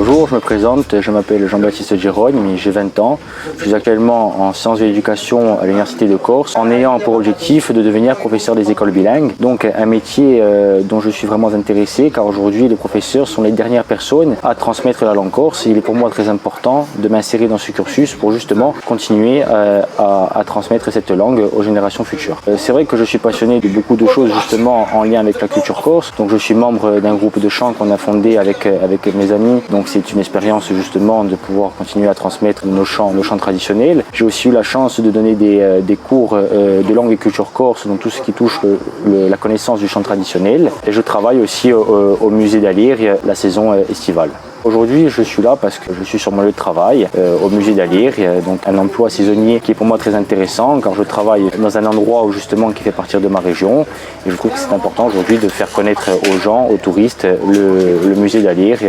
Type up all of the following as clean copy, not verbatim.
Bonjour, je me présente, je m'appelle Jean-Baptiste Gérogne, j'ai 20 ans. Je suis actuellement en sciences de l'éducation à l'Université de Corse en ayant pour objectif de devenir professeur des écoles bilingues. Donc un métier dont je suis vraiment intéressé car aujourd'hui les professeurs sont les dernières personnes à transmettre la langue corse. Il est pour moi très important de m'insérer dans ce cursus pour justement continuer à transmettre cette langue aux générations futures. C'est vrai que je suis passionné de beaucoup de choses justement en lien avec la culture corse. Donc je suis membre d'un groupe de chant qu'on a fondé avec mes amis. Donc c'est une expérience justement de pouvoir continuer à transmettre nos chants traditionnels. J'ai aussi eu la chance de donner des cours de langue et culture corse, donc tout ce qui touche la connaissance du chant traditionnel. Et je travaille aussi au musée d'Alire la saison estivale. Aujourd'hui, je suis là parce que je suis sur mon lieu de travail au musée d'Alire, donc un emploi saisonnier qui est pour moi très intéressant car je travaille dans un endroit où justement qui fait partie de ma région et je trouve que c'est important aujourd'hui de faire connaître aux gens, aux touristes, le musée d'Alire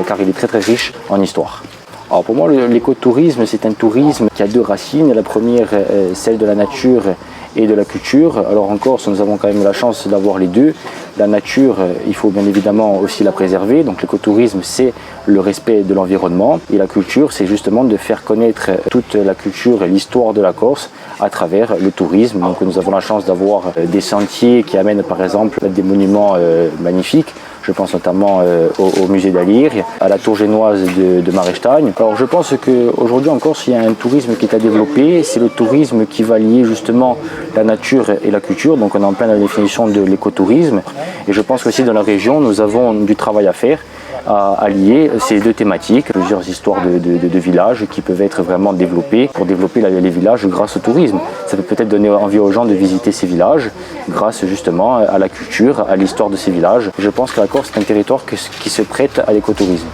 car il est très riche en histoire. Alors pour moi, l'écotourisme, c'est un tourisme qui a deux racines. La première, celle de la nature et de la culture. Alors en Corse, nous avons quand même la chance d'avoir les deux. La nature, il faut bien évidemment aussi la préserver. Donc l'écotourisme, c'est le respect de l'environnement. Et la culture, c'est justement de faire connaître toute la culture et l'histoire de la Corse à travers le tourisme. Donc nous avons la chance d'avoir des sentiers qui amènent par exemple des monuments magnifiques. Je pense notamment au musée d'Alire, à la tour génoise de Marestagne. Alors je pense qu'aujourd'hui en Corse, il y a un tourisme qui est à développer. C'est le tourisme qui va lier justement la nature et la culture. Donc on est en plein dans la définition de l'écotourisme. Et je pense qu'aussi dans la région, nous avons du travail à faire à lier ces deux thématiques, plusieurs histoires de villages qui peuvent être vraiment développées pour développer les villages grâce au tourisme. Ça peut peut-être donner envie aux gens de visiter ces villages grâce justement à la culture, à l'histoire de ces villages. Je pense que la Corse est un territoire qui se prête à l'écotourisme.